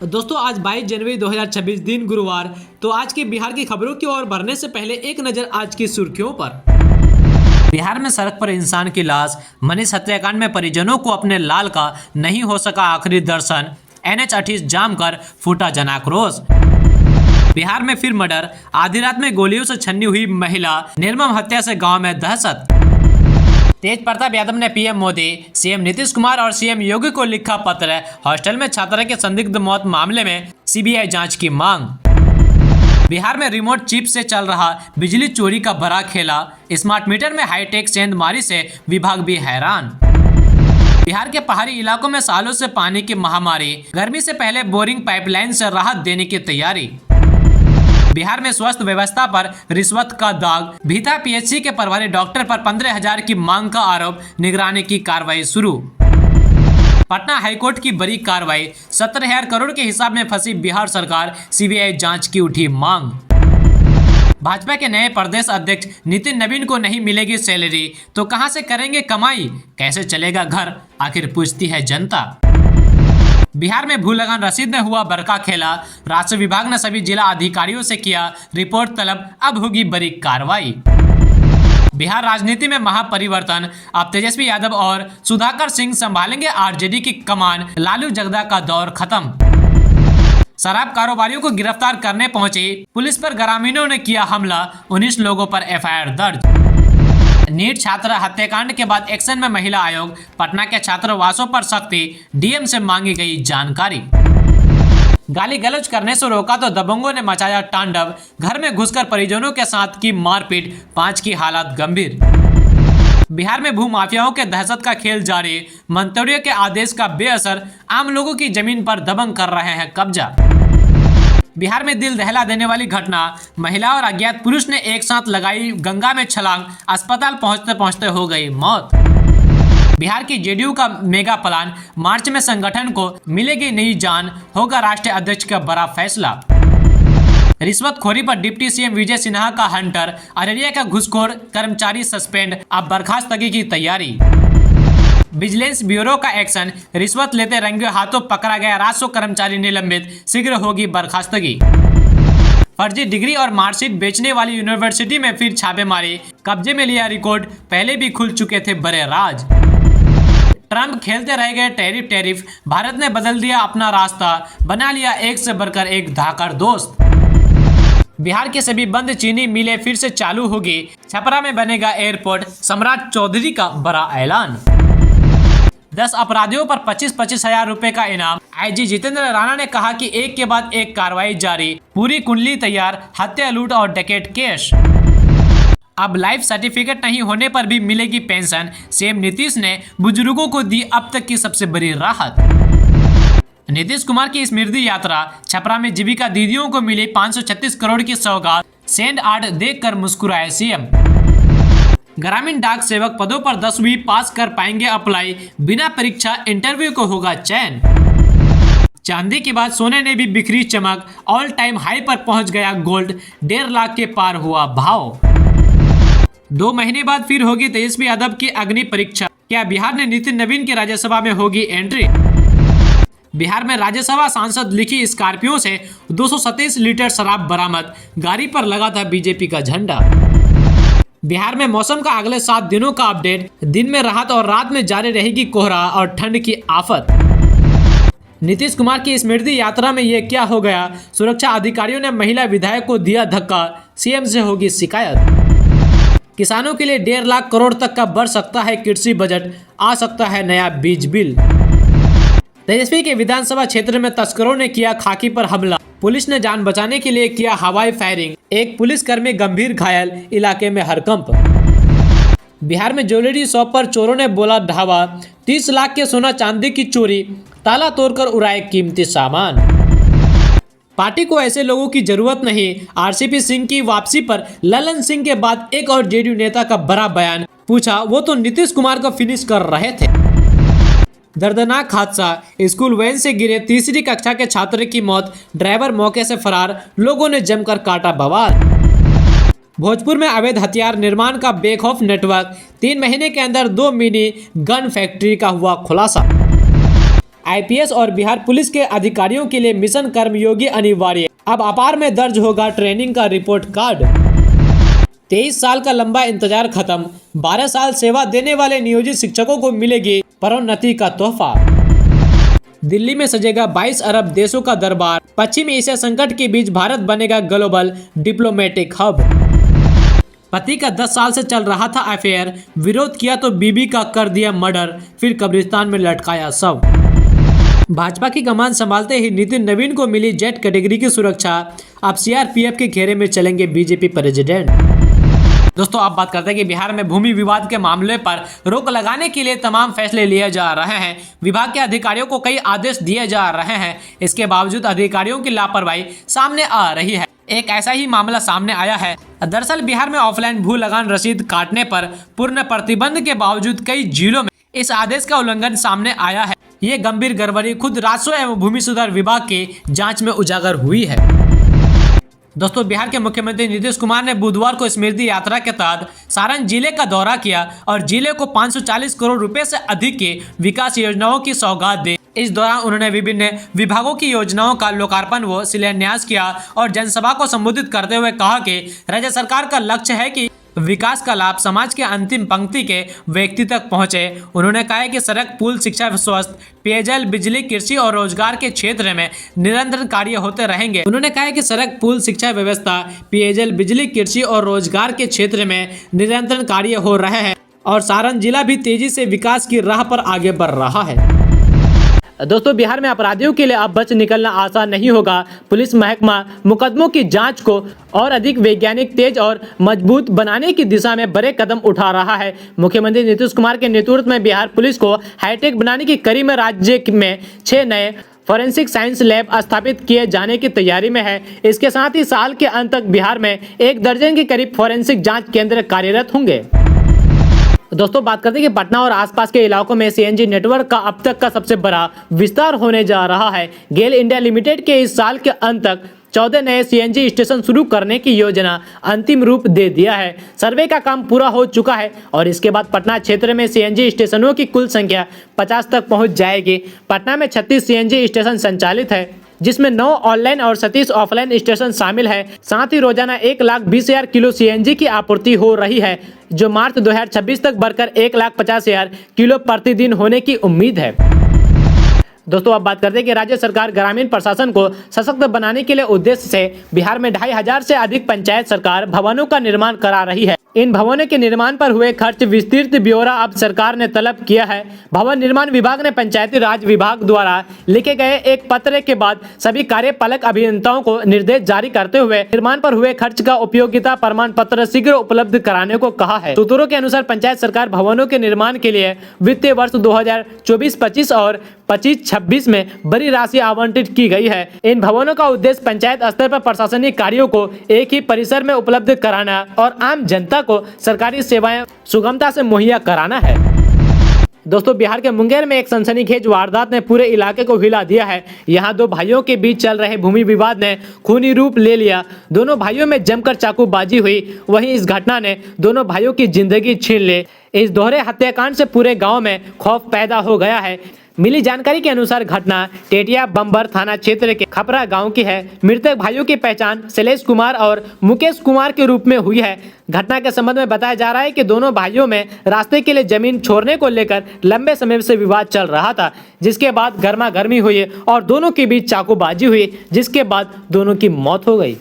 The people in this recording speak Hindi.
दोस्तों आज 22 जनवरी 2026 दिन गुरुवार। तो आज के बिहार की खबरों की ओर बढ़ने से पहले एक नजर आज की सुर्खियों पर। बिहार में सड़क पर इंसान की लाश, मनीष हत्याकांड में परिजनों को अपने लाल का नहीं हो सका आखिरी दर्शन, NH 28 जाम कर फूटा जनाक्रोश। बिहार में फिर मर्डर, आधी रात में गोलियों से छन्नी हुई महिला, निर्मम हत्या से गांव में दहशत। तेज प्रताप यादव ने पीएम मोदी, सीएम नीतीश कुमार और सीएम योगी को लिखा पत्र, हॉस्टल में छात्रा के संदिग्ध मौत मामले में सीबीआई जांच की मांग। बिहार में रिमोट चिप से चल रहा बिजली चोरी का बड़ा खेला, स्मार्ट मीटर में हाईटेक सेंधमारी से विभाग भी हैरान। बिहार के पहाड़ी इलाकों में सालों से पानी की महामारी, गर्मी से पहले बोरिंग पाइपलाइन से राहत देने की तैयारी। बिहार में स्वास्थ्य व्यवस्था पर रिश्वत का दाग, भीता पीएचसी के प्रभारी डॉक्टर पर 15,000 की मांग का आरोप, निगरानी की कार्रवाई शुरू। पटना हाईकोर्ट की बड़ी कार्रवाई, 17,000 करोड़ के हिसाब में फंसी बिहार सरकार, सीबीआई जांच की उठी मांग। भाजपा के नए प्रदेश अध्यक्ष नितिन नवीन को नहीं मिलेगी सैलरी तो कहां से करेंगे कमाई, कैसे चलेगा घर, आखिर पूछती है जनता। बिहार में भू लगान रसीद में हुआ बड़का खेला, राजस्व विभाग ने सभी जिला अधिकारियों से किया रिपोर्ट तलब, अब होगी बड़ी कार्रवाई। बिहार राजनीति में महापरिवर्तन, अब तेजस्वी यादव और सुधाकर सिंह संभालेंगे आरजेडी की कमान, लालू जगदा का दौर खत्म। शराब कारोबारियों को गिरफ्तार करने पहुंची पुलिस पर ग्रामीणों ने किया हमला, 19 लोगों पर एफआईआर दर्ज। नीट छात्र हत्याकांड के बाद एक्शन में महिला आयोग, पटना के छात्रावासों पर सख्ती, डीएम से मांगी गई जानकारी। गाली गलौज करने से रोका तो दबंगों ने मचाया तांडव, घर में घुसकर परिजनों के साथ की मारपीट, 5 की हालत गंभीर। बिहार में भू माफियाओं के दहशत का खेल जारी, मंत्रियों के आदेश का बेअसर, आम लोगों की जमीन पर दबंग कर रहे हैं कब्जा। बिहार में दिल दहला देने वाली घटना, महिला और अज्ञात पुरुष ने एक साथ लगाई गंगा में छलांग, अस्पताल पहुंचते पहुंचते हो गई मौत। बिहार की जेडीयू का मेगा प्लान, मार्च में संगठन को मिलेगी नई जान, होगा राष्ट्रीय अध्यक्ष का बड़ा फैसला। रिश्वतखोरी पर डिप्टी सीएम विजय सिन्हा का हंटर, अररिया का घूसखोर कर्मचारी सस्पेंड, अब बर्खास्तगी की तैयारी। विजिलेंस ब्यूरो का एक्शन, रिश्वत लेते रंगे हाथों पकड़ा गया राजस्व कर्मचारी निलंबित, शीघ्र होगी बर्खास्तगी। फर्जी डिग्री और मार्कशीट बेचने वाली यूनिवर्सिटी में फिर छापेमारी, कब्जे में लिया रिकॉर्ड, पहले भी खुल चुके थे बड़े राज। ट्रंप खेलते रह गए टैरिफ, भारत ने बदल दिया अपना रास्ता, बना लिया एक से बढ़कर एक धाकड़ दोस्त। बिहार के सभी बंद चीनी मिलें फिर से चालू होगी, छपरा में बनेगा एयरपोर्ट, सम्राट चौधरी का बड़ा ऐलान। 10 अपराधियों पर 25-25 हजार रुपए का इनाम, आईजी जितेंद्र राणा ने कहा कि एक के बाद एक कार्रवाई जारी, पूरी कुंडली तैयार, हत्या लूट और डकैत केस। अब लाइफ सर्टिफिकेट नहीं होने पर भी मिलेगी पेंशन, सीएम नीतीश ने बुजुर्गों को दी अब तक की सबसे बड़ी राहत। नीतीश कुमार की स्मृति यात्रा, छपरा में जीविका दीदियों को मिली 536 करोड़ की सौगात, सेंड आर्ट देखकर मुस्कुराए सीएम। ग्रामीण डाक सेवक पदों पर 10वीं पास कर पाएंगे अप्लाई, बिना परीक्षा इंटरव्यू को होगा चयन। चांदी के बाद सोने ने भी बिखरी चमक, ऑल टाइम हाई पर पहुंच गया गोल्ड, 1.5 लाख के पार हुआ भाव। 2 महीने बाद फिर होगी तेजस्वी यादव की अग्नि परीक्षा, क्या बिहार ने नितिन नवीन की राज्यसभा में होगी एंट्री। बिहार में राज्यसभा सांसद लिखी स्कॉर्पियो से 237 लीटर शराब बरामद, गाड़ी पर लगा था बीजेपी का झंडा। बिहार में मौसम का अगले 7 दिनों का अपडेट, दिन में राहत और रात में जारी रहेगी कोहरा और ठंड की आफत। नीतीश कुमार की स्मृति यात्रा में ये क्या हो गया, सुरक्षा अधिकारियों ने महिला विधायक को दिया धक्का, सीएम से होगी शिकायत। किसानों के लिए 1.5 लाख करोड़ तक का बढ़ सकता है कृषि बजट, आ सकता है नया बीज बिल। तेजस्वी के विधानसभा क्षेत्र में तस्करों ने किया खाकी पर हमला, पुलिस ने जान बचाने के लिए किया हवाई फायरिंग, एक पुलिसकर्मी गंभीर घायल, इलाके में हड़कंप। बिहार में ज्वेलरी शॉप पर चोरों ने बोला ढावा, 30 लाख के सोना चांदी की चोरी, ताला तोड़कर उड़ाए कीमती सामान। पार्टी को ऐसे लोगों की जरूरत नहीं, आरसीपी सिंह की वापसी पर ललन सिंह के बाद एक और जेडीयू नेता का बड़ा बयान, पूछा वो तो नीतीश कुमार को फिनिश कर रहे थे। दर्दनाक हादसा, स्कूल वैन से गिरे 3री कक्षा के छात्र की मौत, ड्राइवर मौके से फरार, लोगों ने जमकर काटा बवाल। भोजपुर में अवैध हथियार निर्माण का बेखौफ नेटवर्क, 3 महीने के अंदर 2 मिनी गन फैक्ट्री का हुआ खुलासा। आईपीएस और बिहार पुलिस के अधिकारियों के लिए मिशन कर्मयोगी अनिवार्य। अब अपार में दर्ज होगा ट्रेनिंग का रिपोर्ट कार्ड। 23 साल का लंबा इंतजार खत्म। 12 साल सेवा देने वाले नियोजित शिक्षकों को मिलेगी पदोन्नति का तोहफा। दिल्ली में सजेगा 22 अरब देशों का दरबार। पश्चिमी एशिया संकट के बीच भारत बनेगा ग्लोबल डिप्लोमेटिक हब। पति का 10 साल से चल रहा था अफेयर, विरोध किया तो बीबी का कर दिया मर्डर, फिर कब्रिस्तान में लटकाया शव। भाजपा की कमान संभालते ही नितिन नवीन को मिली जेट कैटेगरी की सुरक्षा। अब सीआरपीएफ के घेरे में चलेंगे बीजेपी प्रेसिडेंट। दोस्तों, आप बात करते हैं कि बिहार में भूमि विवाद के मामले पर रोक लगाने के लिए तमाम फैसले लिए जा रहे हैं। विभाग के अधिकारियों को कई आदेश दिए जा रहे हैं। इसके बावजूद अधिकारियों की लापरवाही सामने आ रही है। एक ऐसा ही मामला सामने आया है। दरअसल बिहार में ऑफलाइन भू लगान रसीद काटने पर पूर्ण प्रतिबंध के बावजूद कई जिलों में इस आदेश का उल्लंघन सामने आया है। ये गंभीर गड़बड़ी खुद राजस्व एवं भूमि सुधार विभाग के जांच में उजागर हुई है। दोस्तों, बिहार के मुख्यमंत्री नीतीश कुमार ने बुधवार को स्मृति यात्रा के तहत सारण जिले का दौरा किया और जिले को 540 करोड़ रुपए से अधिक के विकास योजनाओं की सौगात दी। इस दौरान उन्होंने विभिन्न विभागों की योजनाओं का लोकार्पण व शिलान्यास किया और जनसभा को संबोधित करते हुए कहा कि राज्य सरकार का लक्ष्य है कि विकास का लाभ समाज के अंतिम पंक्ति के व्यक्ति तक पहुंचे। उन्होंने कहा कि सड़क, पुल, शिक्षा, स्वास्थ्य, पेयजल, बिजली, कृषि और रोजगार के क्षेत्र में निरंतर कार्य होते रहेंगे। उन्होंने कहा कि सड़क, पुल, शिक्षा व्यवस्था, पेयजल, बिजली, कृषि और रोजगार के क्षेत्र में निरंतर कार्य हो रहे हैं और सारण जिला भी तेजी से विकास की राह पर आगे बढ़ रहा है। दोस्तों, बिहार में अपराधियों के लिए अब बच निकलना आसान नहीं होगा। पुलिस महकमा मुकदमों की जांच को और अधिक वैज्ञानिक, तेज और मजबूत बनाने की दिशा में बड़े कदम उठा रहा है। मुख्यमंत्री नीतीश कुमार के नेतृत्व में बिहार पुलिस को हाईटेक बनाने की कड़ी में राज्य में 6 नए फॉरेंसिक साइंस लैब स्थापित किए जाने की तैयारी में है। इसके साथ ही साल के अंत तक बिहार में 1 दर्जन के करीब फॉरेंसिक जाँच केंद्र कार्यरत होंगे। दोस्तों, बात करते हैं कि पटना और आसपास के इलाकों में सीएनजी नेटवर्क का अब तक का सबसे बड़ा विस्तार होने जा रहा है। गेल इंडिया लिमिटेड के इस साल के अंत तक 14 नए सीएनजी स्टेशन शुरू करने की योजना अंतिम रूप दे दिया है। सर्वे का काम पूरा हो चुका है और इसके बाद पटना क्षेत्र में सीएनजी स्टेशनों की कुल संख्या 50 तक पहुंच जाएगी। पटना में 36 सीएनजी स्टेशन संचालित है, जिसमें 9 ऑनलाइन और 37 ऑफलाइन स्टेशन शामिल है। साथ ही रोजाना 1,20,000 किलो सीएनजी की आपूर्ति हो रही है, जो मार्च 2026 तक बढ़कर 1,50,000 किलो प्रतिदिन होने की उम्मीद है। दोस्तों, अब बात करते हैं कि राज्य सरकार ग्रामीण प्रशासन को सशक्त बनाने के लिए उद्देश्य से बिहार में 2,500 से अधिक पंचायत सरकार भवनों का निर्माण करा रही है। इन भवनों के निर्माण पर हुए खर्च विस्तृत ब्यौरा अब सरकार ने तलब किया है। भवन निर्माण विभाग ने पंचायती राज विभाग द्वारा लिखे गए एक पत्र के बाद सभी कार्यपालक अभियंताओं को निर्देश जारी करते हुए निर्माण पर हुए खर्च का उपयोगिता प्रमाण पत्र शीघ्र उपलब्ध कराने को कहा है। सूत्रों के अनुसार पंचायत सरकार भवनों के निर्माण के लिए वित्तीय वर्ष 2024-25 और 25-26 में बड़ी राशि आवंटित की गई है। इन भवनों का उद्देश्य पंचायत स्तर पर प्रशासनिक कार्यों को एक ही परिसर में उपलब्ध कराना और आम जनता को सरकारी सेवाएं सुगमता से मुहैया कराना है। दोस्तों, बिहार के मुंगेर में एक सनसनीखेज वारदात ने पूरे इलाके को हिला दिया है। यहाँ 2 भाइयों के बीच चल रहे भूमि विवाद ने खूनी रूप ले लिया। दोनों भाइयों में जमकर चाकूबाजी हुई। वहीं इस घटना ने दोनों भाइयों की जिंदगी छीन ली। इस दोहरे हत्याकांड से पूरे गांव में खौफ पैदा हो गया है। मिली जानकारी के अनुसार घटना टेटिया बम्बर थाना क्षेत्र के खपरा गांव की है। मृतक भाइयों की पहचान शैलेश कुमार और मुकेश कुमार के रूप में हुई है। घटना के संबंध में बताया जा रहा है कि दोनों भाइयों में रास्ते के लिए जमीन छोड़ने को लेकर लंबे समय से विवाद चल रहा था, जिसके बाद गर्मा गर्मी हुई और दोनों के बीच चाकूबाजी हुई, जिसके बाद दोनों की मौत हो गई।